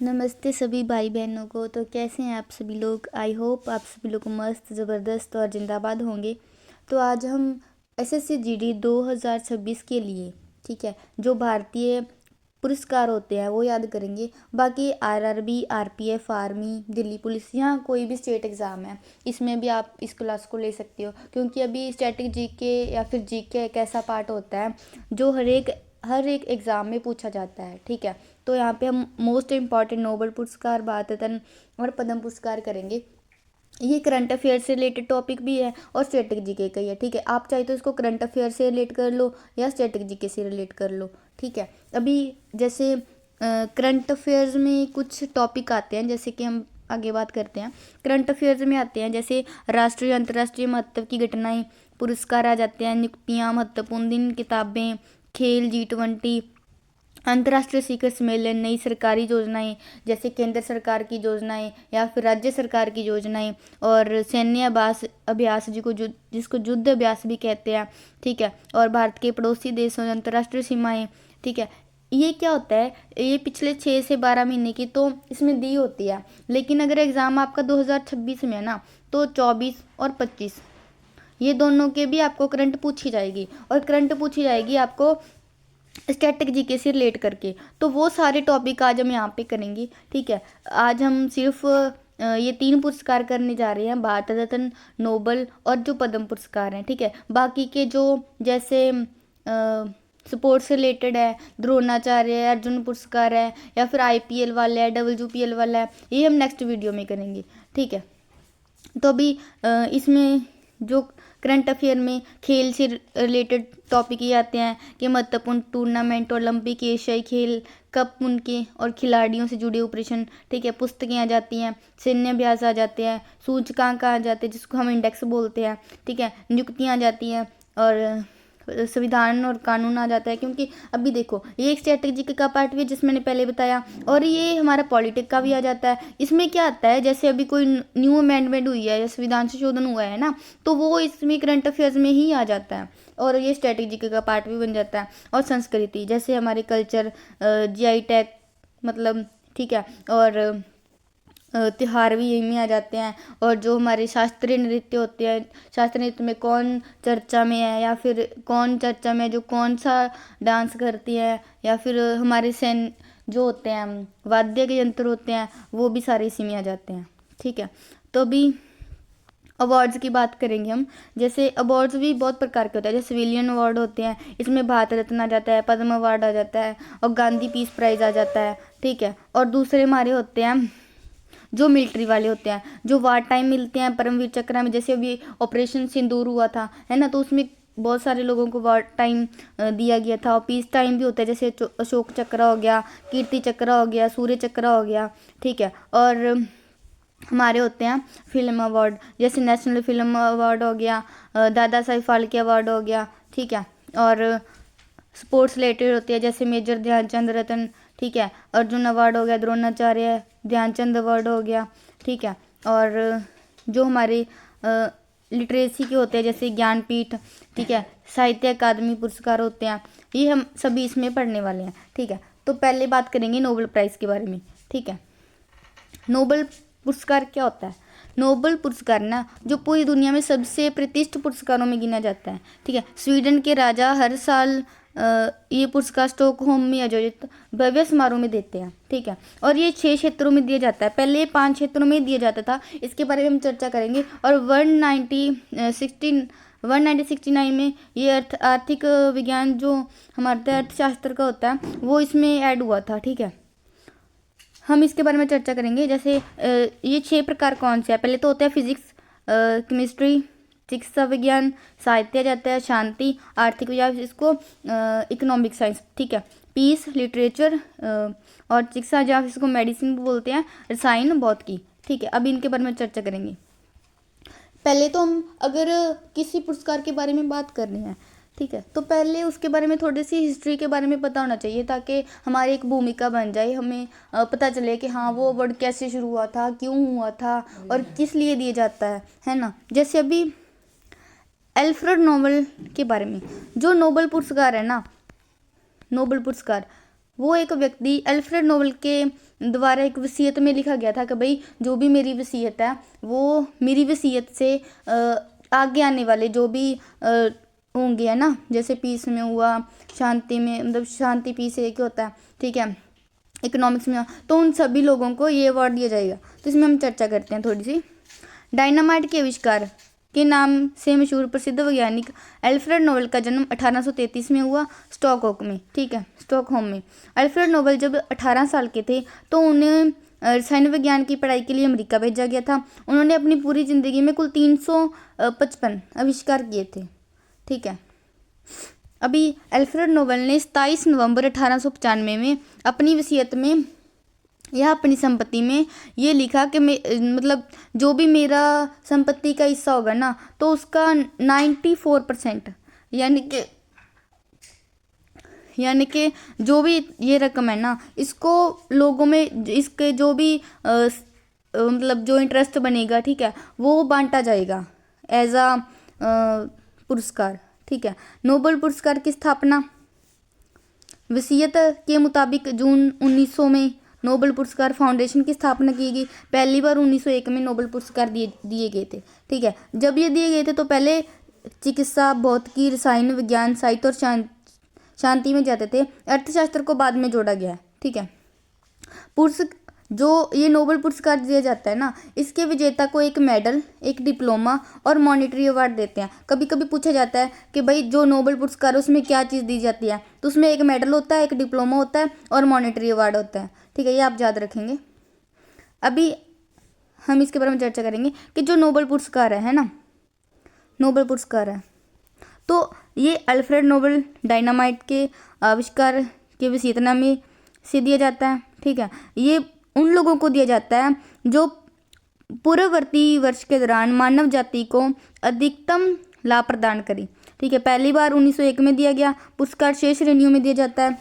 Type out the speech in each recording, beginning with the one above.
नमस्ते सभी भाई बहनों को। तो कैसे हैं आप सभी लोग? आई होप आप सभी लोग मस्त ज़बरदस्त और जिंदाबाद होंगे। तो आज हम एसएससी जीडी 2026 के लिए, ठीक है, जो भारतीय पुरस्कार होते हैं वो याद करेंगे। बाकी RRB, RPF, army, Delhi police, यहाँ कोई भी स्टेट एग्ज़ाम है, इसमें भी आप इस क्लास को ले सकते हो, क्योंकि अभी स्टैटिक जीके या फिर जीके एक ऐसा पार्ट होता है जो हर एक एग्ज़ाम में पूछा जाता है, ठीक है। तो यहाँ पे हम मोस्ट इम्पॉर्टेंट नोबेल पुरस्कार, भारत रत्न और पद्म पुरस्कार करेंगे। ये करंट अफेयर से रिलेटेड टॉपिक भी है और स्टैटिक जीके का ही है, ठीक है। आप चाहे तो इसको करंट अफेयर से रिलेट कर लो या स्टैटिक जीके से रिलेट कर लो, ठीक है। अभी जैसे करंट अफेयर्स में कुछ टॉपिक आते हैं, जैसे कि हम आगे बात करते हैं। करंट अफेयर्स में आते हैं जैसे राष्ट्रीय अंतर्राष्ट्रीय महत्व की घटनाएं, पुरस्कार आ जाते हैं, नियुक्तियाँ, महत्वपूर्ण दिन, किताबें, खेल, G20, अंतर्राष्ट्रीय शिखर सम्मेलन, नई सरकारी योजनाएं जैसे केंद्र सरकार की योजनाएं या फिर राज्य सरकार की योजनाएं, और सैन्य अभ्यास अभ्यास जिसको युद्ध अभ्यास भी कहते हैं, ठीक है। और भारत के पड़ोसी देशों, अंतर्राष्ट्रीय सीमाएं, ठीक है। ये क्या होता है, ये पिछले 6 से 12 महीने की तो इसमें दी होती है, लेकिन अगर एग्ज़ाम आपका 2026 में है ना, तो 24 और 25 ये दोनों के भी आपको करंट पूछी जाएगी, और करंट पूछी जाएगी आपको स्टैटिक जीके से रिलेट करके। तो वो सारे टॉपिक आज हम यहाँ पे करेंगे, ठीक है। आज हम सिर्फ ये 3 पुरस्कार करने जा रहे हैं, भारत रत्न, नोबल और जो पद्म पुरस्कार हैं, ठीक है। बाकी के जो जैसे स्पोर्ट्स से रिलेटेड है, द्रोणाचार्य है, अर्जुन पुरस्कार है, या फिर आईपीएल वाला है, WPL वाला है, ये हम नेक्स्ट वीडियो में करेंगे, ठीक है। तो अभी इसमें जो करंट अफेयर में खेल से रिलेटेड टॉपिक ये आते हैं कि महत्वपूर्ण टूर्नामेंट, ओलंपिक, एशियाई खेल, कप उनके और खिलाड़ियों से जुड़े ऑपरेशन, ठीक है। पुस्तकें आ जाती हैं, सैन्य अभ्यास आ जाते हैं, सूचकांक आ जाते हैं जिसको हम इंडेक्स बोलते हैं, ठीक है। नियुक्तियाँ आ जाती हैं और संविधान और कानून आ जाता है, क्योंकि अभी देखो ये एक स्ट्रेटेजी का पार्ट भी है जिसमें मैंने पहले बताया, और ये हमारा पॉलिटिक का भी आ जाता है। इसमें क्या आता है, जैसे अभी कोई न्यू अमेंडमेंट हुई है या संविधान संशोधन हुआ है ना, तो वो इसमें करंट अफेयर्स में ही आ जाता है और ये स्ट्रेटेजी का पार्ट भी बन जाता है। और संस्कृति जैसे हमारे कल्चर, GI टैग, मतलब, ठीक है। और त्योहार भी यही में आ जाते हैं। और जो हमारे शास्त्रीय नृत्य होते हैं, शास्त्रीय नृत्य में कौन चर्चा में है, या फिर कौन चर्चा में जो कौन सा डांस करती है, या फिर हमारे सैन जो होते हैं वाद्य के यंत्र होते हैं, वो भी सारे इसी में आ जाते हैं, ठीक है। तो अभी अवार्ड्स की बात करेंगे हम। जैसे अवार्ड्स भी बहुत प्रकार के होते हैं, जैसे सिविलियन अवार्ड होते हैं, इसमें भारत रत्न आ जाता है, पद्म अवार्ड आ जाता है, और गांधी पीस प्राइज आ जाता है, ठीक है। और दूसरे हमारे होते हैं जो मिलिट्री वाले होते हैं, जो वार टाइम मिलते हैं परमवीर चक्र में, जैसे अभी ऑपरेशन सिंदूर हुआ था, है ना, तो उसमें बहुत सारे लोगों को वार टाइम दिया गया था। और पीस टाइम भी होता है, जैसे अशोक चक्र हो गया, कीर्ति चक्र हो गया, सूर्य चक्र हो गया, ठीक है। और हमारे होते हैं फिल्म अवार्ड, जैसे नेशनल फिल्म अवार्ड हो गया, दादा साहिब फाल्के अवार्ड हो गया, ठीक है। और स्पोर्ट्स रिलेटेड होती है, जैसे मेजर ध्यानचंद रत्न, ठीक है, अर्जुन अवार्ड हो गया, द्रोणाचार्य ध्यानचंद अवार्ड हो गया, ठीक है। और जो हमारे लिटरेसी के होते हैं, जैसे ज्ञानपीठ, ठीक है, साहित्य अकादमी पुरस्कार होते हैं, ये हम सभी इसमें पढ़ने वाले हैं, ठीक है। तो पहले बात करेंगे नोबेल प्राइज़ के बारे में, ठीक है। नोबेल पुरस्कार क्या होता है? नोबेल पुरस्कार ना जो पूरी दुनिया में सबसे प्रतिष्ठित पुरस्कारों में गिना जाता है, ठीक है। स्वीडन के राजा हर साल ये पुरस्कार स्टॉकहोम में आयोजित भव्य समारोह में देते हैं, ठीक है। और ये 6 क्षेत्रों में दिया जाता है, पहले 5 क्षेत्रों में दिया जाता था, इसके बारे में हम चर्चा करेंगे। और 1969 में ये आर्थिक विज्ञान जो हमारे अर्थशास्त्र का होता है वो इसमें ऐड हुआ था, ठीक है। हम इसके बारे में चर्चा करेंगे। जैसे ये 6 प्रकार कौन से हैं? पहले तो होता है फिजिक्स, केमिस्ट्री, चिकित्सा विज्ञान, साहित्य जाता है, शांति, आर्थिक विज्ञान, इसको इकोनॉमिक साइंस, ठीक है। पीस, लिटरेचर, और चिकित्सा जहाँ इसको मेडिसिन बोलते हैं, रसायन, भौतिकी, ठीक है। अब इनके बारे में चर्चा करेंगे। पहले तो हम अगर किसी पुरस्कार के बारे में बात कर रहे हैं, ठीक है, तो पहले उसके बारे में थोड़ी सी हिस्ट्री के बारे में पता होना चाहिए, ताकि हमारी एक भूमिका बन जाए, हमें पता चले कि हाँ वो अवार्ड कैसे शुरू हुआ था, क्यों हुआ था, और किस लिए दिया जाता है ना। जैसे अभी अल्फ्रेड नोबेल के बारे में, जो नोबेल पुरस्कार है ना, नोबेल पुरस्कार, वो एक व्यक्ति अल्फ्रेड नोबेल के द्वारा एक वसीयत में लिखा गया था कि भाई जो भी मेरी वसीयत है वो मेरी वसीयत से आगे आने वाले जो भी होंगे, है ना, जैसे पीस में हुआ, शांति में, मतलब शांति पीस एक ही होता है, ठीक है, इकोनॉमिक्स में, तो उन सभी लोगों को ये अवार्ड दिया जाएगा। तो इसमें हम चर्चा करते हैं थोड़ी सी। डायनामाइट के आविष्कार के नाम से मशहूर प्रसिद्ध वैज्ञानिक अल्फ्रेड नोबेल का जन्म 1833 में हुआ, स्टॉकहोम में, ठीक है, स्टॉकहोम में। अल्फ्रेड नोबेल जब 18 साल के थे तो उन्हें रसायन विज्ञान की पढ़ाई के लिए अमेरिका भेजा गया था। उन्होंने अपनी पूरी ज़िंदगी में कुल 355 आविष्कार किए थे, ठीक है। अभी अल्फ्रेड नोबेल ने 27 नवंबर 1895 में अपनी वसीयत में यह अपनी संपत्ति में ये लिखा कि मतलब जो भी मेरा संपत्ति का हिस्सा होगा ना, तो उसका 94% यानी कि जो भी ये रकम है ना, इसको लोगों में इसके जो भी मतलब जो इंटरेस्ट बनेगा, ठीक है, वो बांटा जाएगा एज अ पुरस्कार, ठीक है। नोबेल पुरस्कार की स्थापना वसीयत के मुताबिक जून 1900 में नोबेल पुरस्कार फाउंडेशन की स्थापना की गई। पहली बार 1901 में नोबेल पुरस्कार दिए गए थे, ठीक है। जब ये दिए गए थे तो पहले चिकित्सा, भौतिकी, रसायन विज्ञान, साहित्य और शांति में जाते थे। अर्थशास्त्र को बाद में जोड़ा गया है, ठीक है। जो ये नोबेल पुरस्कार दिया जाता है ना, इसके विजेता को एक मेडल, एक डिप्लोमा और मॉनेटरी अवार्ड देते हैं। कभी कभी पूछा जाता है कि भाई जो नोबेल पुरस्कार है उसमें क्या चीज़ दी जाती है, तो उसमें एक मेडल होता है, एक डिप्लोमा होता है और मॉनेटरी अवार्ड होता है, ठीक है, ये आप याद रखेंगे। अभी हम इसके बारे में चर्चा करेंगे कि जो नोबेल पुरस्कार है ना, नोबेल पुरस्कार है, तो ये अल्फ्रेड नोबेल डायनामाइट के आविष्कार के वसीयतनामे से दिया जाता है, ठीक है। ये उन लोगों को दिया जाता है जो पूर्ववर्ती वर्ष के दौरान मानव जाति को अधिकतम लाभ प्रदान करी, ठीक है। पहली बार 1901 में दिया गया पुरस्कार 6 श्रेणियों में दिया जाता है।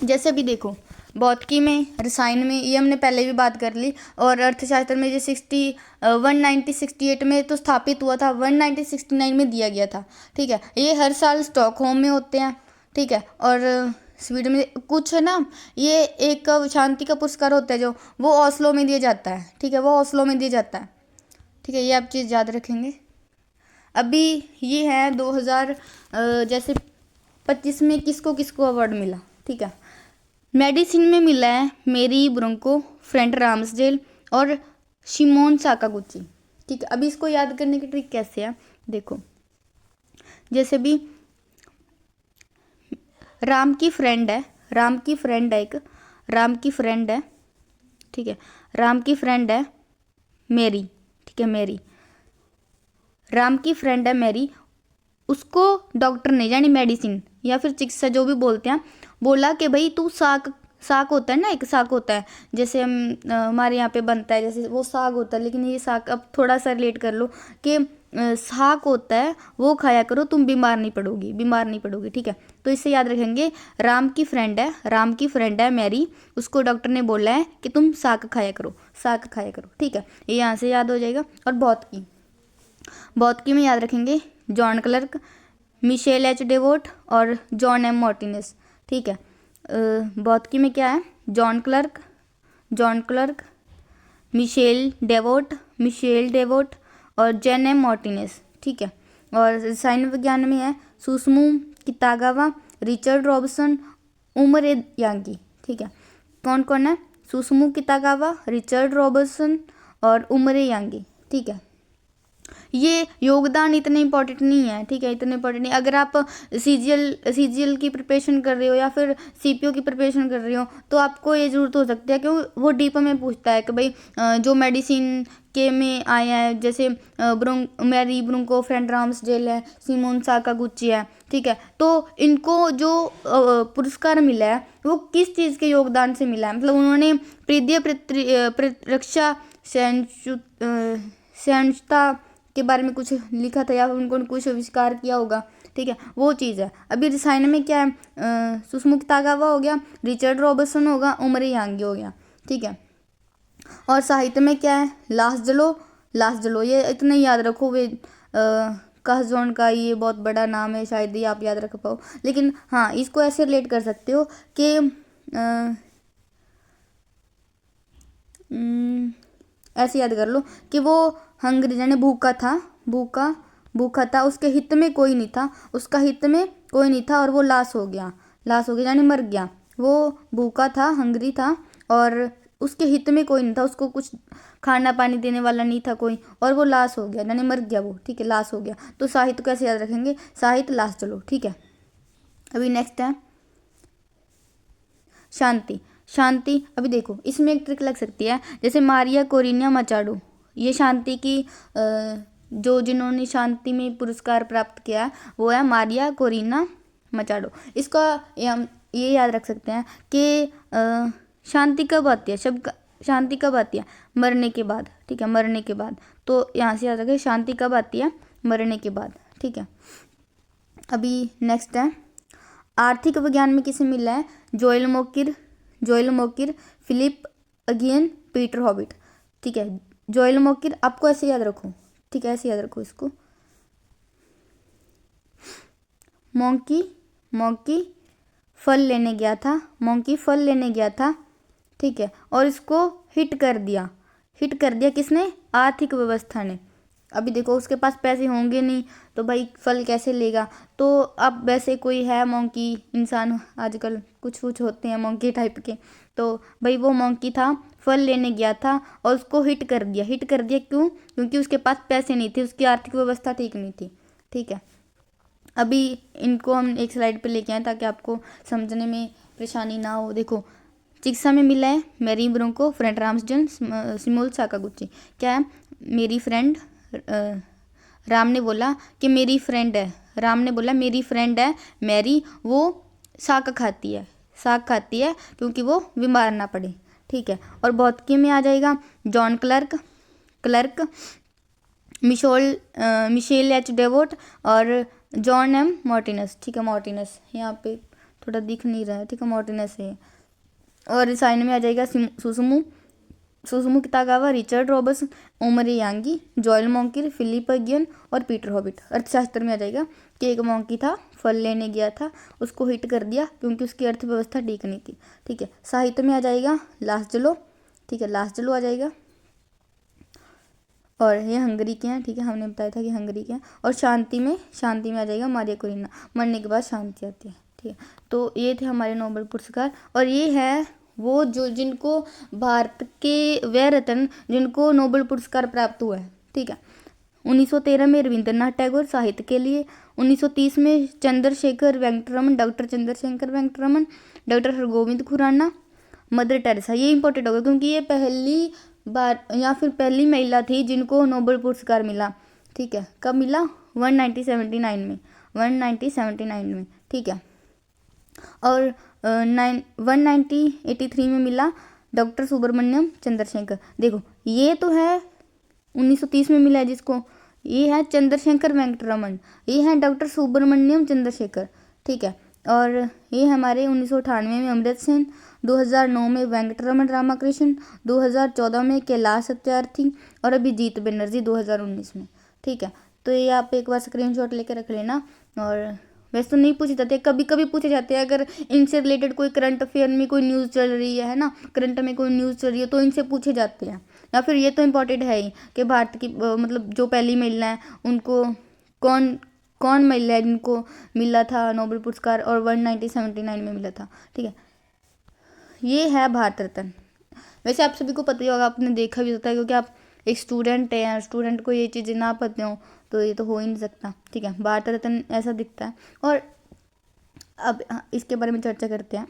जैसे भी देखो, भौतिकी में, रसायन में, ये हमने पहले भी बात कर ली, और अर्थशास्त्र में जो 1968 में तो स्थापित हुआ था, 1969 में दिया गया था, ठीक है। ये हर साल स्टॉकहोम में होते हैं, ठीक है। और स्वीडन में कुछ है ना, ये एक शांति का पुरस्कार होता है जो वो ओस्लो में दिया जाता है, ठीक है, वो ओस्लो में दिया जाता है, ठीक है, ये आप चीज़ याद रखेंगे। अभी ये है 2000 जैसे 25 में किसको किसको अवार्ड मिला, ठीक है। मेडिसिन में मिला है मेरी ब्रोंको, फ्रेंड राम्सडेल और शिमोन साकागुची, ठीक है। अभी इसको याद करने की ट्रिक कैसे है, देखो, जैसे भी राम की फ्रेंड है एक, राम की फ्रेंड है, ठीक है, राम की फ्रेंड है मेरी, ठीक है, मेरी, राम की फ्रेंड है मेरी, उसको डॉक्टर ने, यानी मेडिसिन या फिर चिकित्सा जो भी बोलते हैं, बोला कि भाई तू साग होता है ना, एक साग होता है, जैसे हम हमारे यहाँ पे बनता है, जैसे वो साग होता है, लेकिन ये साग अब थोड़ा सा रिलेट कर लो कि साग होता है वो खाया करो, तुम बीमार नहीं पड़ोगी, ठीक है। तो इससे याद रखेंगे, राम की फ्रेंड है मेरी, उसको डॉक्टर ने बोला है कि तुम साग खाया करो, ठीक है, ये यहाँ से याद हो जाएगा। और भौतिकी में याद रखेंगे John clerk, Michel H devotee और जॉन एम मार्टिनेस, ठीक है। भौतिकी में क्या है, जॉन क्लर्क, मिशेल डेवोट और जॉन एम मार्टिनेस, ठीक है। और रसायन विज्ञान में है सुसुमु कितागावा, रिचर्ड रॉबसन, उमरे यांगी, ठीक है। कौन कौन है, सुसुमु कितागावा, रिचर्ड रॉबसन और उमरे यांगी, ठीक है। ये योगदान इतने इंपॉर्टेंट नहीं है, ठीक है, इतने इंपॉर्टेंट नहीं। अगर आप सीजीएल की प्रिपरेशन कर रहे हो या फिर सीपीओ की प्रिपरेशन कर रहे हो, तो आपको ये जरूरत हो सकती है कि वो डीप में पूछता है कि भाई जो मेडिसिन के में आया है, जैसे मैरी ब्रोंको, फ्रेंड राम्सडेल है, सिमोन साकागुची है, ठीक है। तो इनको जो पुरस्कार मिला है वो किस चीज़ के योगदान से मिला है, मतलब उन्होंने प्रीदीय रक्षा सहिष्णुता के बारे में कुछ लिखा था या उनको कुछ आविष्कार किया होगा, ठीक है, वो चीज़ है। अभी रसायन में क्या है, सुसुमु कितागावा हो गया, रिचर्ड रॉबर्टसन होगा, उमरे यांगी हो गया, ठीक है। और साहित्य में क्या है, लास जलो, ये इतना याद रखो, वे कहजोन का ये बहुत बड़ा नाम है, शायद ये आप याद रख पाओ, लेकिन हाँ इसको ऐसे रिलेट कर सकते हो कि ऐसे याद कर लो कि वो हंगरी यानी भूखा था, भूखा था, उसके हित में कोई नहीं था, उसका हित में कोई नहीं था और वो लाश हो गया, यानी मर गया। वो भूखा था, हंगरी था और उसके हित में कोई नहीं था, उसको कुछ खाना पानी देने वाला नहीं था कोई, और वो लाश हो गया यानी मर गया वो, ठीक है, लाश हो गया। तो साहित्य कैसे याद रखेंगे, साहित्य लाश, चलो ठीक है। अभी नेक्स्ट है शांति। शांति, अभी देखो इसमें एक ट्रिक लग सकती है, जैसे मारिया कोरिनिया मचाडो, ये शांति की जो जिन्होंने शांति में पुरस्कार प्राप्त किया वो है मारिया कोरिना मचाडो। इसका हम ये याद रख सकते हैं कि शांति कब आती है, शांति कब आती है, मरने के बाद, ठीक है, मरने के बाद। तो यहाँ से याद रखें शांति कब आती है, मरने के बाद, ठीक है। अभी नेक्स्ट है आर्थिक विज्ञान में किसे मिला है, Joel Mokyr, Philippe Aghion, Peter Howitt, ठीक है। जोएल मोकिर आपको ऐसे याद रखो, ठीक है, ऐसे याद रखो इसको, मोंकी फल लेने गया था, ठीक है, और इसको हिट कर दिया किसने, आर्थिक व्यवस्था ने। अभी देखो उसके पास पैसे होंगे नहीं तो भाई फल कैसे लेगा। तो अब वैसे कोई है मोंकी इंसान, आजकल कुछ होते हैं मोंकी टाइप के, तो भाई वो मोंकी था, फल लेने गया था और उसको हिट कर दिया क्यों, क्योंकि उसके पास पैसे नहीं थे, उसकी आर्थिक व्यवस्था ठीक नहीं थी, ठीक है। अभी इनको हम एक स्लाइड पे लेके आए ताकि आपको समझने में परेशानी ना हो। देखो चिकित्सा में मिला है Mary Bronco, friend Ramsajan, सिमोल Sakaguchi. क्या है, मेरी फ्रेंड, राम ने बोला कि मेरी फ्रेंड है मैरी, वो साग खाती है क्योंकि वो बीमार ना पड़े, ठीक है। और भौतिकी में आ जाएगा John clerk, Michel H devotee और जॉन एम मार्टिनस, ठीक है, मार्टिनस यहाँ पे थोड़ा दिख नहीं रहा है, ठीक है, मार्टिनस है। और साइन में आ जाएगा Susumu Kitagawa, Richard Roberts, Omar यांगी, जोएल मोंकिर, फिलिप अगियन और पीटर हॉबिट। अर्थशास्त्र में आ जाएगा कि एक मोंकी था, फल लेने गया था, उसको हिट कर दिया क्योंकि उसकी अर्थव्यवस्था ठीक नहीं थी, ठीक है। साहित्य में आ जाएगा लास्जलो, ठीक है, लास्जलो आ जाएगा, और ये हंगरी के हैं, ठीक है, हमने बताया था कि हंगरी के हैं। और शांति में आ जाएगा मारिया कोरिना, मरने के बाद शांति आती है, ठीक है। तो ये थे हमारे नोबेल पुरस्कार, और ये है वो जो जिनको भारत के वह रत्न जिनको नोबेल पुरस्कार प्राप्त हुआ है, ठीक है। 1913 में रविंद्रनाथ टैगोर साहित्य के लिए, 1930 में doctor Chandrasekhar Venkataraman, doctor Hargobind Khorana, Mother Teresa. ये इंपॉर्टेंट होगा क्योंकि ये पहली बार या फिर पहली महिला थी जिनको नोबेल पुरस्कार मिला, ठीक है। कब मिला, 1979 में, ठीक है। और 1983 में मिला डॉक्टर सुब्रमण्यम चंद्रशेखर। देखो ये तो है 1930 में मिला है जिसको, ये है चंद्रशेखर वेंकटरमन, ये है डॉक्टर सुब्रमण्यम चंद्रशेखर, ठीक है। और ये हमारे 1998 में अमृत सेन, 2009 में वेंकटरमन रामाकृष्ण, 2014 में कैलाश सत्यार्थी और अभिजीत बनर्जी 2019 में, ठीक है। तो ये आप एक बार स्क्रीनशॉट लेकर रख लेना। और वैसे तो नहीं पूछे जाते, कभी कभी पूछे जाते हैं, अगर इनसे रिलेटेड कोई करंट अफेयर में कोई न्यूज़ चल रही है ना, करंट में कोई न्यूज़ चल रही है तो इनसे पूछे जाते हैं। या फिर ये तो इम्पोर्टेंट है ही कि भारत की मतलब जो पहली महिला है उनको कौन महिला है जिनको मिला था नोबेल पुरस्कार, और 1979 में मिला था, ठीक है। ये है भारत रत्न। वैसे आप सभी को पता ही होगा, आपने देखा भी होता है क्योंकि आप एक स्टूडेंट है, स्टूडेंट को ये चीज़ें ना पता हो तो ये तो हो ही नहीं सकता, ठीक है। भारत रत्न ऐसा दिखता है। और अब इसके बारे में चर्चा करते हैं।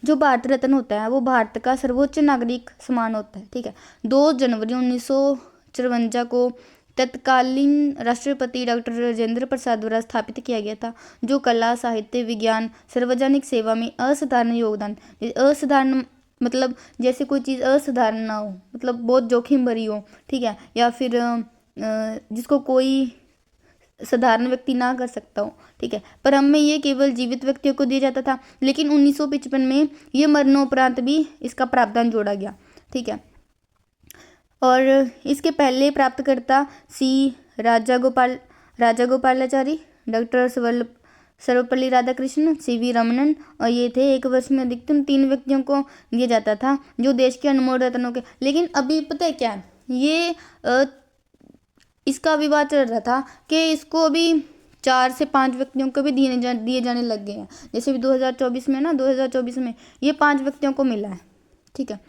जो भारत रत्न होता है वो भारत का सर्वोच्च नागरिक सम्मान होता है, ठीक है। 2 जनवरी 1954 को तत्कालीन राष्ट्रपति डॉक्टर राजेंद्र प्रसाद द्वारा स्थापित किया गया था, जो कला, साहित्य, विज्ञान, सार्वजनिक सेवा में असाधारण योगदान, असाधारण मतलब जैसे कोई चीज़ असाधारण ना हो, मतलब बहुत जोखिम भरी हो, ठीक है, या फिर जिसको कोई साधारण व्यक्ति ना कर सकता हो, ठीक है। पर हम में ये केवल जीवित व्यक्तियों को दिया जाता था, लेकिन 1955 में ये मरणोपरांत भी इसका प्रावधान जोड़ा गया, ठीक है। और इसके पहले प्राप्तकर्ता सी राजागोपालाचारी, डॉक्टर सर्वपल्ली राधाकृष्णन, सीवी रमनन, और ये थे। एक वर्ष में अधिकतम 3 व्यक्तियों को दिया जाता था जो देश के अनमोल रत्नों के। लेकिन अभी पता है क्या, ये इसका विवाद चल रहा था कि इसको अभी 4 से 5 व्यक्तियों को भी दिए जाने लग गए हैं। जैसे भी 2024 में ना, 2024 में ये 5 व्यक्तियों को मिला है, ठीक है।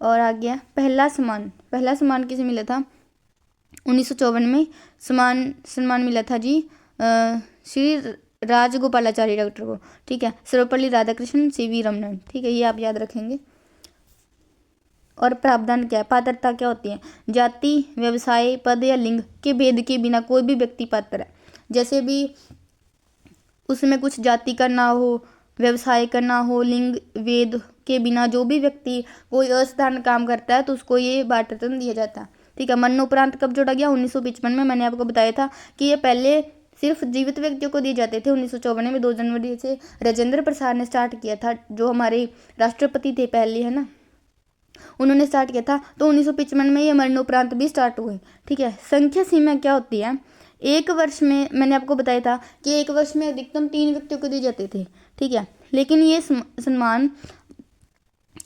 और आ गया पहला सम्मान किसे मिला था? 1954 में सम्मान मिला था जी श्री राजगोपालाचारी डॉक्टर को, ठीक है। सर्वपल्ली राधाकृष्णन, सीवी रमनन, ठीक है, ये आप याद रखेंगे। और प्रावधान क्या है, पात्रता क्या होती है? जाति, व्यवसाय, पद या लिंग के भेद के बिना कोई भी व्यक्ति पात्र है। जैसे भी उसमें कुछ जाति का ना हो, व्यवसाय का ना हो, लिंग वेद के बिना जो भी व्यक्ति कोई असाधारण काम करता है तो उसको ये भारत रत्न दिया जाता है, ठीक है। मरणोपरांत कब जोड़ा गया? 1955 में। मैंने आपको बताया था कि ये पहले सिर्फ जीवित व्यक्तियों को दिए जाते थे। 1954 में 2 जनवरी से राजेंद्र प्रसाद ने स्टार्ट किया था, जो हमारे राष्ट्रपति थे पहले, है ना, उन्होंने स्टार्ट किया था। तो 1955 में ये मरणोपरांत भी स्टार्ट हुए, ठीक है। संख्या सीमा क्या होती है? एक वर्ष में मैंने आपको बताया था कि एक वर्ष में अधिकतम 3 व्यक्तियों को दिए जाते थे, ठीक है। लेकिन ये सम्मान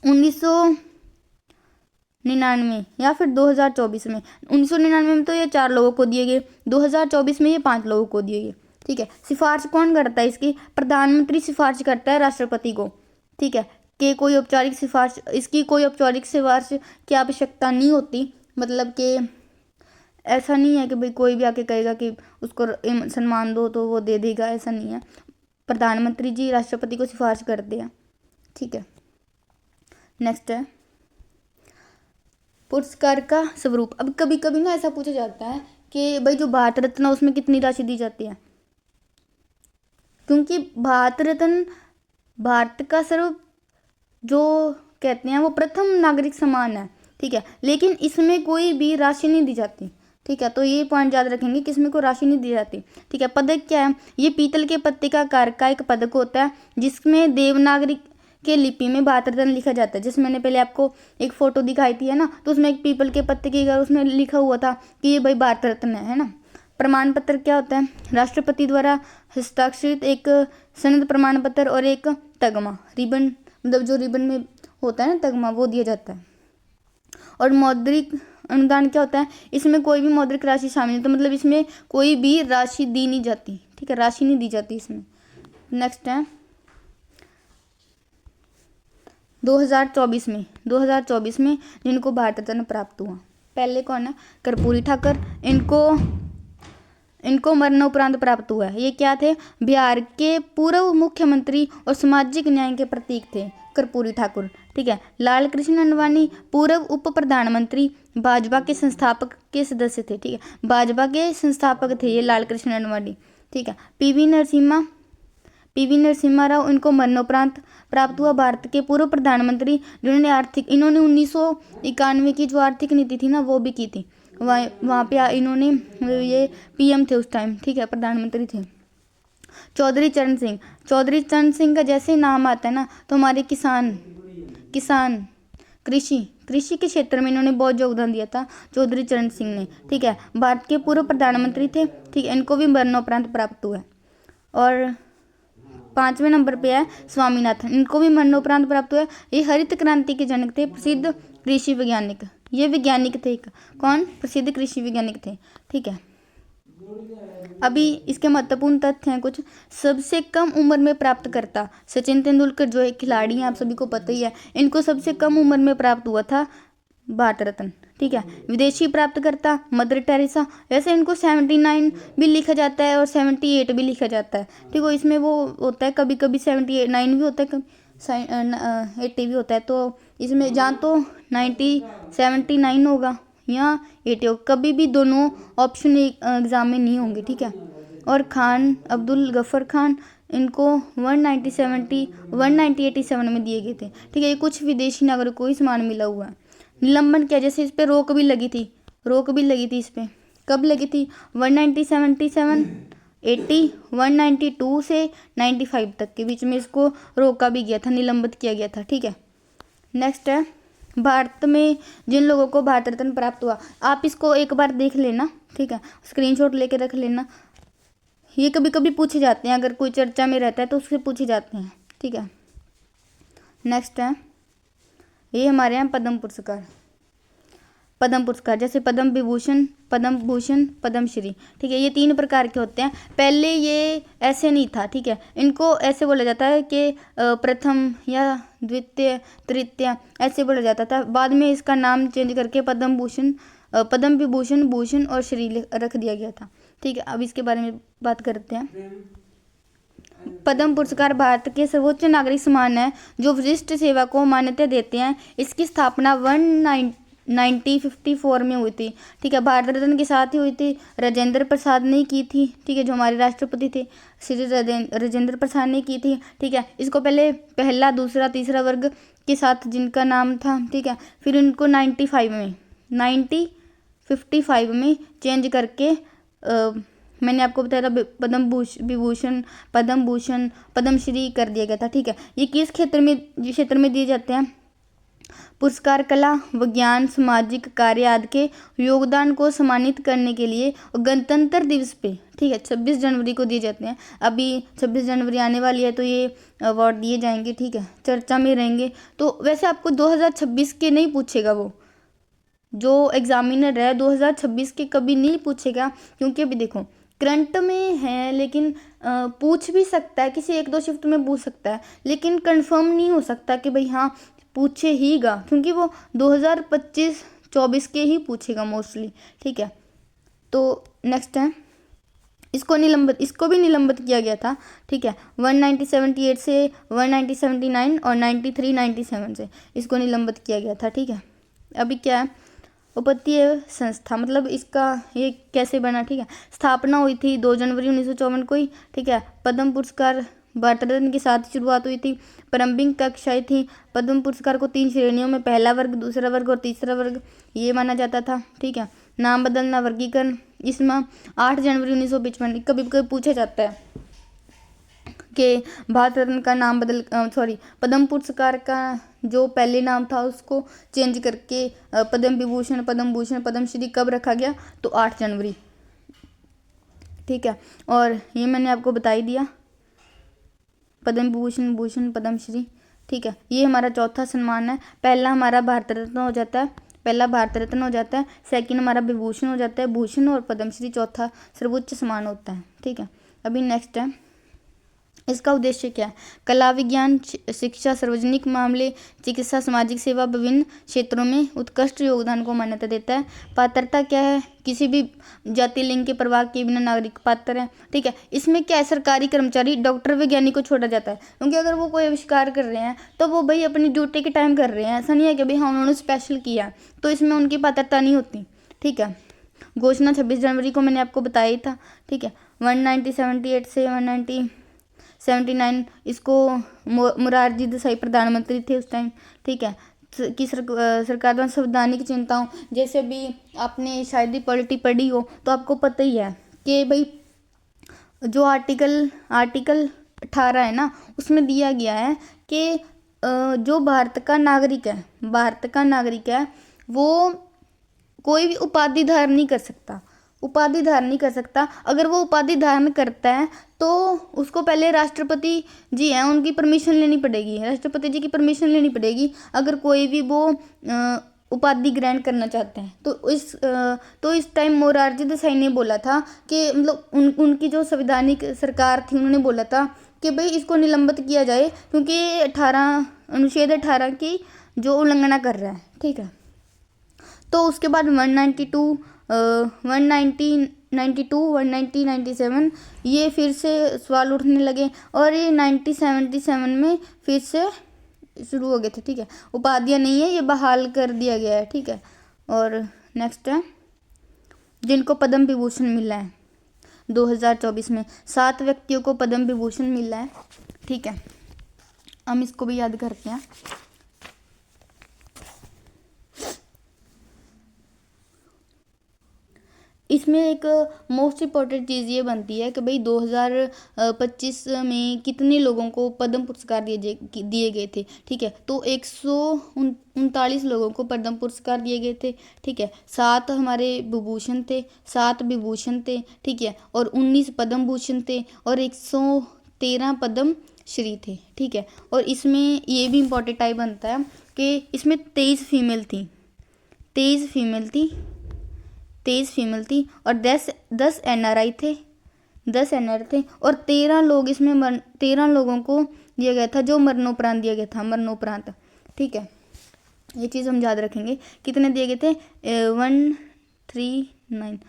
1999 या फिर 2024 में, 1999 में तो ये 4 लोगों को दिए गए, 2024 में ये 5 लोगों को दिए गए, ठीक है। सिफारिश कौन करता है इसकी? प्रधानमंत्री सिफारिश करता है राष्ट्रपति को, ठीक है। कि कोई औपचारिक सिफारिश, इसकी कोई औपचारिक सिफारिश की आवश्यकता नहीं होती। मतलब कि ऐसा नहीं है कि भाई कोई भी आके कहेगा कि उसको सम्मान दो तो वो दे देगा, ऐसा नहीं है। प्रधानमंत्री जी राष्ट्रपति को सिफारिश करते हैं, ठीक है। नेक्स्ट है पुरस्कार का स्वरूप। अब कभी कभी ना ऐसा पूछा जाता है कि भाई जो भारत रत्न है उसमें कितनी राशि दी जाती है, क्योंकि भारत रत्न भारत का सर्व जो कहते हैं वो प्रथम नागरिक सम्मान है, ठीक है। लेकिन इसमें कोई भी राशि नहीं दी जाती, ठीक है। तो ये पॉइंट याद रखेंगे कि इसमें कोई राशि नहीं दी जाती, ठीक है। पदक क्या है? ये पीतल के पत्ते का आकार का एक पदक होता है जिसमें देवनागरी के लिपि में भारत रत्न लिखा जाता है। जैसे मैंने पहले आपको एक फोटो दिखाई थी, है ना, तो उसमें एक पीपल के पत्ते की उसमें लिखा हुआ था कि ये भाई भारत रत्न है ना। प्रमाण पत्र क्या होता है? राष्ट्रपति द्वारा हस्ताक्षरित एक सनद प्रमाण पत्र और एक तगमा, रिबन, मतलब जो रिबन में होता है ना तगमा, वो दिया जाता है। और मौद्रिक अनुदान क्या होता है? इसमें कोई भी मौद्रिक राशि शामिल नहीं, तो मतलब इसमें कोई भी राशि दी नहीं जाती, ठीक है, राशि नहीं दी जाती इसमें। नेक्स्ट है 2024 में जिनको भारत रत्न प्राप्त हुआ, पहले कौन है? कर्पूरी ठाकुर, इनको मरणोपरांत प्राप्त हुआ है। ये क्या थे? बिहार के पूर्व मुख्यमंत्री और सामाजिक न्याय के प्रतीक थे कर्पूरी ठाकुर, ठीक है। लाल कृष्ण अडवाणी पूर्व उप प्रधानमंत्री, भाजपा के संस्थापक के सदस्य थे, ठीक है, भाजपा के संस्थापक थे ये लाल कृष्ण अडवाणी, ठीक है। पीवी नरसिम्हा राव, इनको मरणोपरांत प्राप्त हुआ, भारत के पूर्व प्रधानमंत्री जिन्होंने इन्होंने 1991 की जो आर्थिक नीति थी ना वो भी की थी, वहाँ पे इन्होंने ये पीएम थे उस टाइम, ठीक है, प्रधानमंत्री थे। चौधरी चरण सिंह का जैसे नाम आता है ना तो हमारे किसान कृषि के क्षेत्र में इन्होंने बहुत योगदान दिया था चौधरी चरण सिंह ने, ठीक है। भारत के पूर्व प्रधानमंत्री थे, ठीक है, इनको भी मरणोपरांत प्राप्त हुआ है। और 5वें नंबर पे है स्वामीनाथन, इनको भी मरणोपरांत प्राप्त हुआ है। ये हरित क्रांति के जनक थे, प्रसिद्ध कृषि वैज्ञानिक, ये वैज्ञानिक थे, कौन? प्रसिद्ध कृषि वैज्ञानिक थे, ठीक है। अभी इसके महत्वपूर्ण तथ्य हैं कुछ। सबसे कम उम्र में प्राप्तकर्ता सचिन तेंदुलकर जो एक खिलाड़ी हैं, आप सभी को पता ही है, इनको सबसे कम उम्र में प्राप्त हुआ था भारत रत्न, ठीक है। विदेशी प्राप्तकर्ता मदर टेरेसा, वैसे इनको 79 भी लिखा जाता है और 78 भी लिखा जाता है, ठीक है। इसमें वो होता है कभी कभी 79 भी होता है, कभी 80 भी होता है, तो इसमें जहाँ तो 79 होगा या 80 होगा, कभी भी दोनों ऑप्शन एग्जाम में नहीं होंगे, ठीक है। और खान अब्दुल गफर खान, इनको 1987 में दिए गए थे, ठीक है। ये कुछ विदेशी नागरिकों को ही सम्मान मिला हुआ है। निलंबन क्या? जैसे इस पे रोक भी लगी थी इस पे, कब लगी थी? 1977, 80, 192 से 95 तक के बीच में इसको रोका भी गया था, निलंबित किया गया था, ठीक है। नेक्स्ट है भारत में जिन लोगों को भारत रत्न प्राप्त हुआ, आप इसको एक बार देख लेना, ठीक है, स्क्रीनशॉट लेके रख लेना। ये कभी कभी पूछे जाते हैं, अगर कोई चर्चा में रहता है तो उससे पूछे जाते हैं, ठीक है। नेक्स्ट है, ये हमारे यहाँ पद्म पुरस्कार। पद्म पुरस्कार जैसे पद्म विभूषण, पद्म भूषण, पद्मश्री, ठीक है, ये 3 प्रकार के होते हैं। पहले ये ऐसे नहीं था, ठीक है, इनको ऐसे बोला जाता है कि प्रथम या द्वितीय, तृतीय ऐसे बोला जाता था। बाद में इसका नाम चेंज करके पद्म भूषण, पद्म विभूषण, भूषण और श्री रख दिया गया था, ठीक है। अब इसके बारे में बात करते हैं। पद्म पुरस्कार भारत के सर्वोच्च नागरिक सम्मान है जो विशिष्ट सेवा को मान्यता देते हैं। इसकी स्थापना 1954 में हुई थी, ठीक है। भारत रत्न के साथ ही हुई थी, राजेंद्र प्रसाद ने की थी, ठीक है, जो हमारे राष्ट्रपति थे, श्री राजेंद्र प्रसाद ने की थी, ठीक है। इसको पहले पहला, दूसरा, तीसरा वर्ग के साथ जिनका नाम था, ठीक है, फिर उनको 1955 में चेंज करके मैंने आपको बताया था पद्म विभूषण, पद्म भूषण, पद्मश्री कर दिया गया था, ठीक है। ये किस क्षेत्र में दिए जाते हैं? पुरस्कार कला, विज्ञान, सामाजिक कार्य आदि के योगदान को सम्मानित करने के लिए गणतंत्र दिवस पे, ठीक है, 26 जनवरी को दिए जाते हैं। अभी 26 जनवरी आने वाली है तो ये अवार्ड दिए जाएंगे, ठीक है, चर्चा में रहेंगे। तो वैसे आपको 2026 के नहीं पूछेगा, वो जो एग्जामिनर है 2026 के कभी नहीं पूछेगा, क्योंकि अभी देखो करंट में है, लेकिन पूछ भी सकता है, किसी 1-2 शिफ्ट में पूछ सकता है, लेकिन कंफर्म नहीं हो सकता कि भाई हाँ पूछे हीगा, क्योंकि वो 2025-24 के ही पूछेगा मोस्टली, ठीक है। तो नेक्स्ट है, इसको भी निलंबित किया गया था, ठीक है, 1978 से 1979 और 93-97 से इसको निलंबित किया गया था, ठीक है। अभी क्या है, उपत्तीय संस्था, मतलब इसका ये कैसे बना, ठीक है। स्थापना हुई थी 2 जनवरी 1954 को ही, ठीक है। पद्म पुरस्कार भारत रत्न के साथ शुरुआत हुई थी। प्रारंभिक कक्षाएं थी। पद्म पुरस्कार को 3 श्रेणियों में, पहला वर्ग, दूसरा वर्ग और तीसरा वर्ग ये माना जाता था, ठीक है। नाम बदलना, वर्गीकरण, इसमें 8 जनवरी 1955 कभी कभी पूछा जाता है कि भारत रत्न का नाम पद्म पुरस्कार का जो पहले नाम था उसको चेंज करके पद्म विभूषण, पद्म भूषण, पद्मश्री कब रखा गया, तो 8 जनवरी, ठीक है। और ये मैंने आपको बता ही दिया, पद्म विभूषण, भूषण, पद्मश्री, ठीक है। ये हमारा चौथा सम्मान है। पहला हमारा भारत रत्न हो जाता है, सेकंड हमारा विभूषण हो जाता है, भूषण और पद्मश्री चौथा सर्वोच्च सम्मान होता है, ठीक है। अभी नेक्स्ट है, इसका उद्देश्य क्या है? कला, विज्ञान, शिक्षा, सार्वजनिक मामले, चिकित्सा, सामाजिक सेवा, विभिन्न क्षेत्रों में उत्कृष्ट योगदान को मान्यता देता है। पात्रता क्या है? किसी भी जाति लिंग के प्रभाव के बिना नागरिक पात्र है, ठीक है। इसमें क्या है, सरकारी कर्मचारी, डॉक्टर, वैज्ञानिक को छोड़ा जाता है, क्योंकि अगर वो कोई आविष्कार कर रहे हैं तो वो भाई अपनी ड्यूटी के टाइम कर रहे हैं, ऐसा नहीं है कि भाई हाँ उन्होंने स्पेशल किया, तो इसमें उनकी पात्रता नहीं होती, ठीक है। घोषणा 26 जनवरी को मैंने आपको बताया ही था, ठीक है। 1978 से 1979 इसको मोरारजी देसाई प्रधानमंत्री थे उस टाइम, ठीक है, कि सरकार द्वारा संवैधानिक चिंताओं, जैसे भी आपने शायद ही पॉलिटी पढ़ी हो तो आपको पता ही है कि भाई जो आर्टिकल 18 है ना, उसमें दिया गया है कि जो भारत का नागरिक है वो कोई भी उपाधि धारण नहीं कर सकता। अगर वो उपाधि धारण करता है तो उसको पहले राष्ट्रपति जी हैं उनकी परमिशन लेनी पड़ेगी, राष्ट्रपति जी की परमिशन लेनी पड़ेगी, अगर कोई भी वो उपाधि ग्रहण करना चाहते हैं। तो इस टाइम मोरारजी देसाई ने बोला था कि मतलब उनकी जो संवैधानिक सरकार थी, उन्होंने बोला था कि भाई इसको निलंबित किया जाए, क्योंकि अनुच्छेद 18 की जो उल्लंघना कर रहा है, ठीक है। तो उसके बाद 1997 ये फिर से सवाल उठने लगे, और ये 1977 में फिर से शुरू हो गए थे, ठीक है। उपाधियाँ नहीं है, ये बहाल कर दिया गया है, ठीक है। और नेक्स्ट है, जिनको पद्म विभूषण मिला है 2024 में 7 व्यक्तियों को पद्म विभूषण मिला है, ठीक है। हम इसको भी याद करते हैं। इसमें एक मोस्ट इम्पॉर्टेंट चीज़ ये बनती है कि भाई 2025 में कितने लोगों को पद्म पुरस्कार दिए गए थे। ठीक है, तो 139 लोगों को पद्म पुरस्कार दिए गए थे। ठीक है, 7 हमारे विभूषण थे, 7 विभूषण थे। ठीक है, और 19 पद्म भूषण थे और 113 पद्म श्री थे। ठीक है, और इसमें ये भी इम्पोर्टेंट टाइप बनता है कि इसमें 23 फीमेल थी, 23 फीमेल थी और 10 NRI थे, 10 NR थे और 13 लोग इसमें 13 लोगों को दिया गया था जो मरणोपरांत दिया गया था, मरणोपरांत। ठीक है, ये चीज़ हम याद रखेंगे। कितने दिए गए थे? 139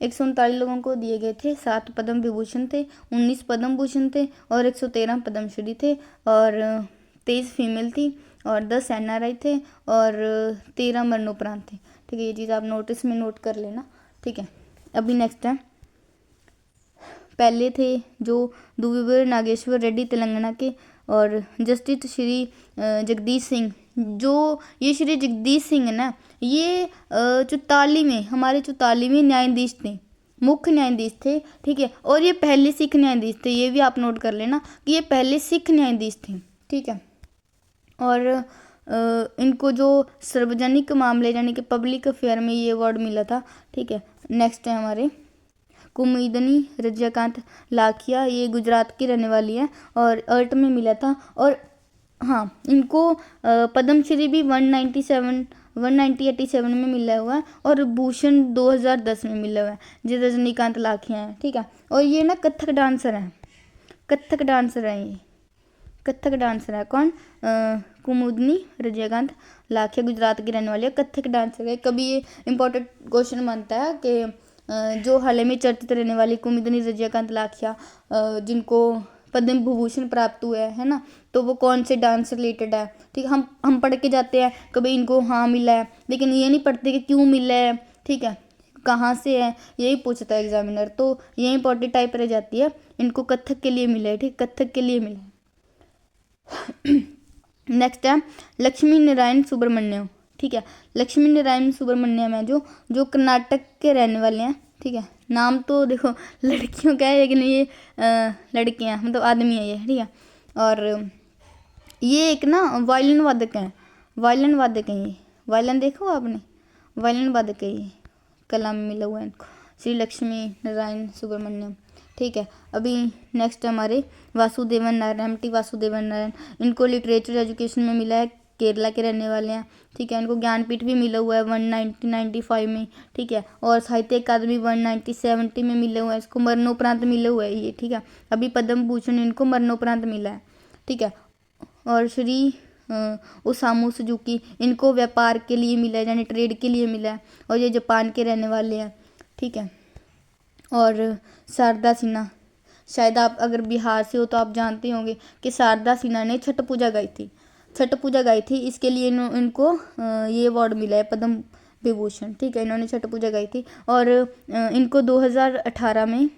139 लोगों को दिए गए थे। 7 पद्म विभूषण थे, 19 पद्म भूषण थे और 113 पद्मश्री थे और 23 फीमेल थी और 10 NRI थे और 13 मरणोपरांत थे। ठीक है, ये चीज़ आप नोटिस में नोट कर लेना। ठीक है, अभी नेक्स्ट है, पहले थे जो दुव्वीर नागेश्वर रेड्डी तेलंगाना के और जस्टिस श्री जगदीश सिंह। जो ये श्री जगदीश सिंह है ना, ये 44वें हमारे 44वें न्यायाधीश थे, मुख्य न्यायाधीश थे। ठीक है, और ये पहले सिख न्यायाधीश थे, ये भी आप नोट कर लेना कि ये पहले सिख न्यायाधीश थे। ठीक है, और इनको जो सार्वजनिक मामले यानी कि पब्लिक अफेयर में ये अवार्ड मिला था। ठीक है, नेक्स्ट है हमारे कुमुदनी रजनीकांत लाखिया, ये गुजरात की रहने वाली है और अर्ट में मिला था। और हाँ, इनको पद्मश्री भी 1987 में मिला हुआ है और भूषण 2010 में मिला हुआ है, जो रजनीकांत लाखिया है। ठीक है, और ये ना कथक डांसर हैं, कथक डांसर हैं, ये कथक डांसर है। कौन? कुमुदनी रजनीकांत लाखिया गुजरात की रहने वाली है, कथक डांसर है। कभी ये इंपॉर्टेंट क्वेश्चन बनता है कि जो हाल ही में चर्चित रहने वाली कुमुदनी रजनीकांत लाखिया जिनको पद्म विभूषण प्राप्त हुआ है ना, तो वो कौन से डांस से रिलेटेड है। ठीक है, हम पढ़ के जाते हैं कभी इनको हाँ मिला है, लेकिन ये नहीं पढ़ते कि क्यों मिला है। ठीक है, कहाँ से है, यही पूछता है एग्जामिनर, तो ये इंपॉर्टेंट टाइप रह जाती है। इनको कथक के लिए मिला है। ठीक, कथक के लिए मिला है। नेक्स्ट है लक्ष्मी नारायण सुब्रमण्यम। ठीक है, लक्ष्मी नारायण सुब्रमण्यम है जो कर्नाटक के रहने वाले हैं। ठीक है, नाम तो देखो लड़कियों का है, लेकिन ये लड़कियां मतलब आदमी है ये। ठीक है, और ये एक ना वायलिन वादक हैं, वायलिन वादक हैं ये। वायलिन देखो आपने, वायलिन वादक है ये, कला में मिला हुआ है इनको, श्री लक्ष्मी नारायण सुब्रमण्यम। ठीक है, अभी नेक्स्ट हमारे वासुदेवन नारायण, MT वासुदेवन नारायण, इनको लिटरेचर एजुकेशन में मिला है, केरला के रहने वाले हैं। ठीक है, इनको ज्ञानपीठ भी मिला हुआ है 1995 में। ठीक है, और साहित्य अकादमी 1970 में मिला हुआ है, इसको मरणोपरांत मिला हुआ है ये। ठीक है, अभी पद्म भूषण इनको मरणोपरांत मिला है। ठीक है, और श्री ओसामू सुजुकी, इनको व्यापार के लिए मिला है यानी ट्रेड के लिए मिला है और ये जापान के रहने वाले हैं। ठीक है, और शारदा सिन्हा, शायद आप अगर बिहार से हो तो आप जानते होंगे कि शारदा सिन्हा ने छठ पूजा गाई थी, छठ पूजा गाई थी, इसके लिए इनको ये अवार्ड मिला है पद्म विभूषण। ठीक है, इन्होंने छठ पूजा गाई थी और इनको 2018 में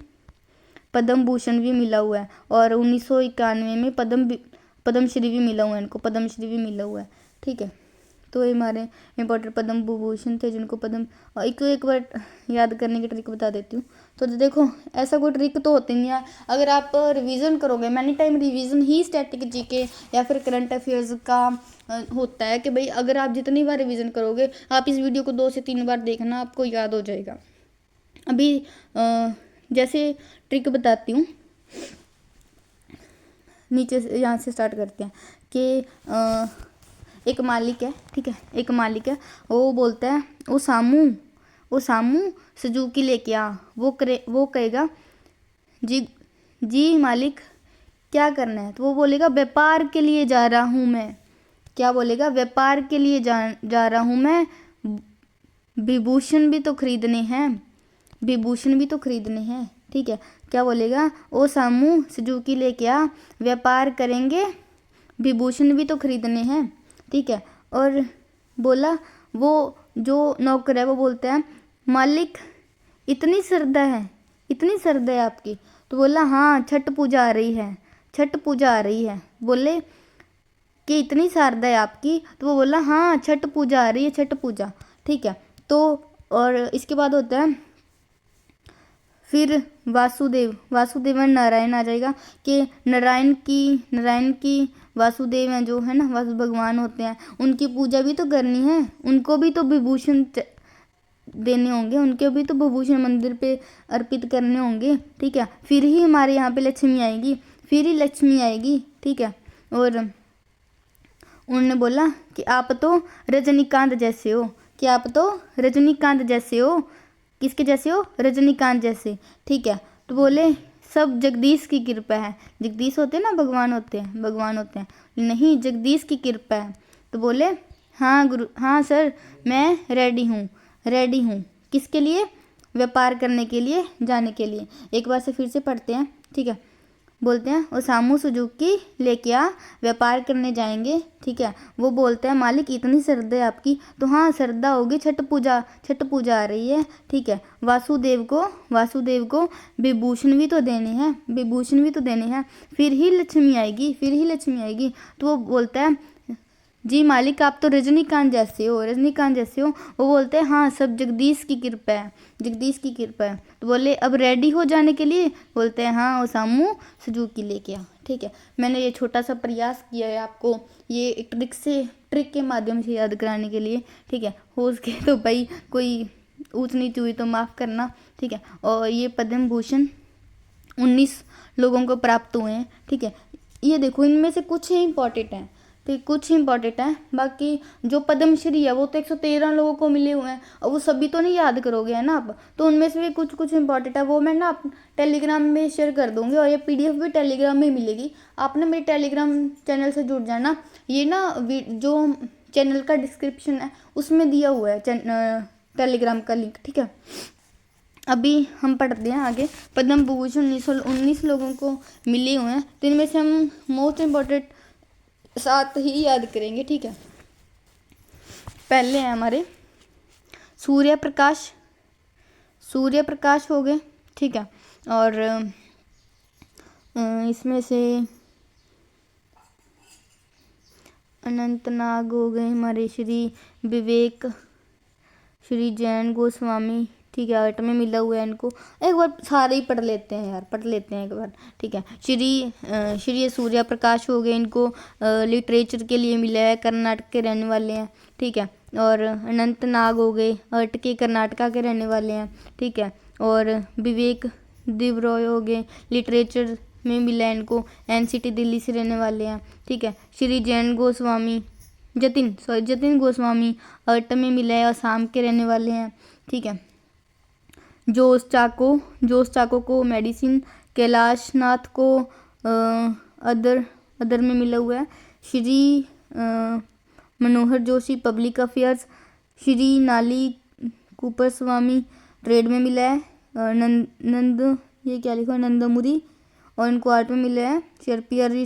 पद्म भूषण भी मिला हुआ है और 1991 में पद्मश्री भी मिला हुआ है, इनको पद्मश्री भी मिला हुआ है। ठीक है, तो ये हमारे इंपॉर्टेंट पद्म विभूषण थे जिनको पद्म। एक बार याद करने की ट्रिक बता देती हूँ। तो देखो ऐसा कोई ट्रिक तो होती नहीं है, अगर आप रिवीजन करोगे, मैनी टाइम रिवीजन ही स्टैटिक जीके या फिर करंट अफेयर्स का होता है कि भाई अगर आप जितनी बार रिवीजन करोगे, आप इस वीडियो को 2 से 3 बार देखना, आपको याद हो जाएगा। अभी जैसे ट्रिक बताती हूँ, नीचे से यहाँ से स्टार्ट करते हैं कि एक मालिक है। ठीक है, एक मालिक है, वो बोलता है ओ सामू सुजुकी लेके आ। वो कहेगा जी मालिक क्या करना है, तो वो बोलेगा व्यापार के लिए जा रहा हूँ मैं। क्या बोलेगा? व्यापार के लिए जा रहा हूँ मैं, विभूषण भी तो खरीदने हैं, विभूषण भी तो खरीदने हैं। ठीक है, क्या बोलेगा? ओ सामू सुजुकी लेके आ, व्यापार करेंगे, विभूषण भी तो खरीदने हैं। ठीक है, और बोला वो जो नौकर है वो बोलता है मालिक इतनी श्रद्धा है, इतनी श्रद्धा है आपकी? तो बोला हाँ छठ पूजा आ रही है, छठ पूजा आ रही है। बोले कि इतनी श्रद्धा है आपकी? तो वो बोला हाँ छठ पूजा आ रही है, छठ पूजा। ठीक है, तो और इसके बाद होता है फिर वासुदेव में नारायण आ जाएगा कि नारायण की वासुदेव हैं जो है ना, वासु भगवान होते हैं, उनकी पूजा भी तो करनी है, उनको भी तो विभूषण देने होंगे, उनके भी तो विभूषण मंदिर पे अर्पित करने होंगे, ठीक है। फिर ही हमारे यहाँ पे लक्ष्मी आएगी, फिर ही लक्ष्मी आएगी, ठीक है। और उन्होंने बोला कि आप तो रजनीकांत जैसे हो, कि आप तो रजनीकांत जैसे हो। किसके जैसे हो? रजनीकांत जैसे, ठीक है। तो बोले सब जगदीश की कृपा है। जगदीश होते हैं ना, भगवान होते हैं, नहीं जगदीश की कृपा है। तो बोले हाँ गुरु, हाँ सर मैं रेडी हूँ। किसके लिए? व्यापार करने के लिए, जाने के लिए। एक बार से फिर से पढ़ते हैं, ठीक है। बोलते हैं ओसामू सुजुकी लेके आ, व्यापार करने जाएंगे, ठीक है। वो बोलते हैं मालिक इतनी श्रद्धा है आपकी, तो हाँ श्रद्धा होगी, छठ पूजा आ रही है, ठीक है। वासुदेव को विभूषण भी तो देने हैं, फिर ही लक्ष्मी आएगी। तो वो बोलता है जी मालिक आप तो रजनीकांत जैसे हो। वो बोलते हैं हाँ सब जगदीश की कृपा है। तो बोले अब रेडी हो जाने के लिए? बोलते हैं हाँ ओसामू सुजुकी लेके आ, ठीक है। मैंने ये छोटा सा प्रयास किया है आपको ये एक ट्रिक के माध्यम से याद कराने के लिए, ठीक है। हो सके तो भाई कोई ऊंच नीच हुई तो माफ़ करना, ठीक है। और ये पद्म भूषण 19 लोगों को प्राप्त हुए हैं, ठीक है। ये देखो इनमें से कुछ ही इम्पोर्टेंट हैं, तो कुछ इंपॉर्टेंट है, बाकी जो पद्मश्री है वो तो 113 लोगों को मिले हुए हैं, और वो सभी तो नहीं याद करोगे है ना आप, तो उनमें से भी कुछ इंपॉर्टेंट है, वो मैं ना टेलीग्राम में शेयर कर दूंगी, और ये पीडीएफ भी टेलीग्राम में मिलेगी। आपने मेरे टेलीग्राम चैनल से जुड़ जाना, ये ना जो चैनल का डिस्क्रिप्शन है उसमें दिया हुआ है टेलीग्राम का लिंक, ठीक है। अभी हम पढ़ते हैं आगे। पद्म भूषण 19 लोगों को मिले हुए हैं, तो इनमें से हम मोस्ट इम्पॉर्टेंट 7 ही याद करेंगे, ठीक है। पहले हैं हमारे सूर्य प्रकाश हो गए, ठीक है। और इसमें से अनंतनाग हो गए हमारे, श्री विवेक, श्री जैन गोस्वामी, ठीक है। 8 में मिला हुआ है इनको, एक बार सारे ही पढ़ लेते हैं एक बार, ठीक है। श्री सूर्य प्रकाश हो गए, इनको लिटरेचर के लिए मिला है, कर्नाटक के रहने वाले हैं, ठीक है। और अनंतनाग हो गए, 8 के कर्नाटका के रहने वाले हैं, ठीक है। और विवेक देवरॉय हो गए, लिटरेचर में मिला है इनको, एनसीटी दिल्ली से रहने वाले हैं, ठीक है। श्री जतिन गोस्वामी 8 में मिला है, असम के रहने वाले हैं, ठीक है। जोश चाको को मेडिसिन, कैलाश नाथ को अदर में मिला हुआ है, श्री मनोहर जोशी पब्लिक अफेयर्स, श्री नाली कूपर स्वामी ट्रेड में मिला है, ये क्या लिखा है नंदमुरी, और इनको 8 में मिला है।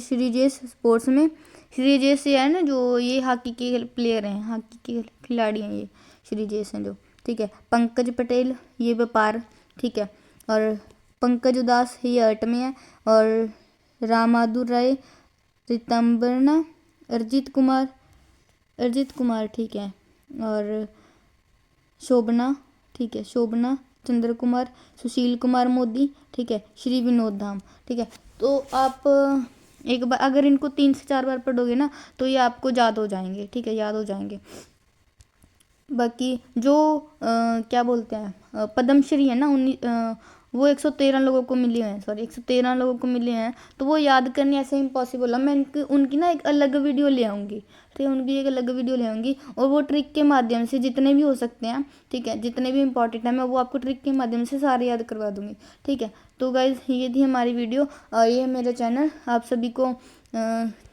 श्री जेस स्पोर्ट्स में, श्री जेस ये है ना जो ये हॉकी के प्लेयर हैं, हॉकी के खिलाड़ी हैं, ये श्री जेस हैं जो, ठीक है। पंकज पटेल ये व्यापार, ठीक है। और पंकज उदास ये 8 में है, और रामादुर राय, रितंबरना, अर्जित कुमार, ठीक है। और शोभना, ठीक है, शोभना चंद्र कुमार, सुशील कुमार मोदी, ठीक है। श्री विनोद धाम, ठीक है। तो आप एक बार अगर इनको 3 से 4 बार पढ़ोगे ना तो ये आपको याद हो जाएंगे, ठीक है, याद हो जाएंगे। बाकी जो क्या बोलते हैं पद्मश्री है ना वो 113 लोगों को मिले हैं, 113 लोगों को मिले हैं, तो वो याद करनी ऐसे इम्पॉसिबल है। मैं उनकी ना एक अलग वीडियो ले आऊँगी, ठीक है, उनकी एक अलग वीडियो ले आऊँगी, और वो ट्रिक के माध्यम से जितने भी हो सकते हैं, ठीक है, जितने भी इंपॉर्टेंट है मैं वो आपको ट्रिक के माध्यम से सारे याद करवा दूँगी, ठीक है। तो गाइज ये थी हमारी वीडियो, और ये है मेरा चैनल। आप सभी को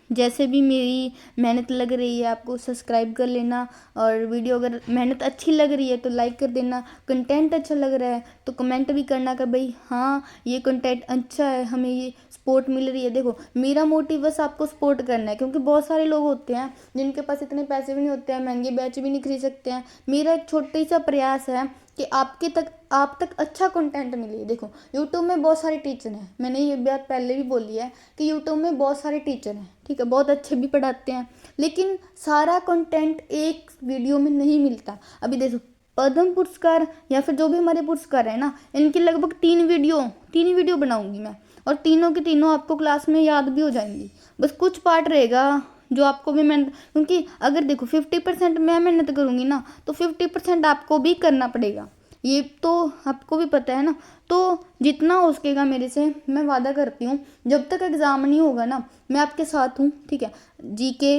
जैसे भी मेरी मेहनत लग रही है आपको सब्सक्राइब कर लेना, और वीडियो अगर मेहनत अच्छी लग रही है तो लाइक कर देना, कंटेंट अच्छा लग रहा है तो कमेंट भी करना कि भाई हाँ ये कंटेंट अच्छा है, हमें ये सपोर्ट मिल रही है। देखो मेरा मोटिव बस आपको सपोर्ट करना है, क्योंकि बहुत सारे लोग होते हैं जिनके पास इतने पैसे भी नहीं होते हैं, महंगे बैच भी नहीं खरीद सकते हैं। मेरा एक छोटा सा प्रयास है कि आप तक अच्छा कंटेंट मिले। देखो यूट्यूब में बहुत सारे टीचर हैं, मैंने ये बात पहले भी बोली है कि यूट्यूब में बहुत सारे टीचर हैं, ठीक है, बहुत अच्छे भी पढ़ाते हैं, लेकिन सारा कंटेंट एक वीडियो में नहीं मिलता। अभी देखो पद्म पुरस्कार या फिर जो भी हमारे पुरस्कार है ना, इनकी लगभग 3 वीडियो बनाऊंगी मैं, और तीनों के तीनों आपको क्लास में याद भी हो जाएंगी। बस कुछ पार्ट रहेगा जो आपको भी मेहनत, क्योंकि अगर देखो 50% मैं मेहनत करूँगी ना, तो 50% आपको भी करना पड़ेगा, ये तो आपको भी पता है ना। तो जितना हो सकेगा मेरे से, मैं वादा करती हूँ, जब तक एग्ज़ाम नहीं होगा ना, मैं आपके साथ हूँ, ठीक है। जीके,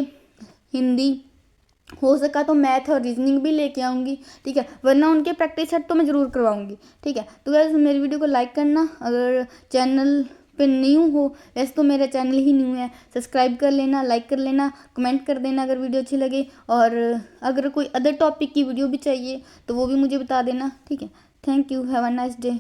हिंदी, हो सका तो मैथ और रीजनिंग भी लेके आऊँगी, ठीक है, वरना उनके प्रैक्टिस सेट तो मैं ज़रूर करवाऊँगी, ठीक है। तो गाइस मेरी वीडियो को लाइक करना, अगर चैनल पे न्यू हो, वैसे तो मेरा चैनल ही न्यू है, सब्सक्राइब कर लेना, लाइक कर लेना, कमेंट कर देना अगर वीडियो अच्छी लगे, और अगर कोई अदर टॉपिक की वीडियो भी चाहिए तो वो भी मुझे बता देना, ठीक है। Thank you, have a nice day.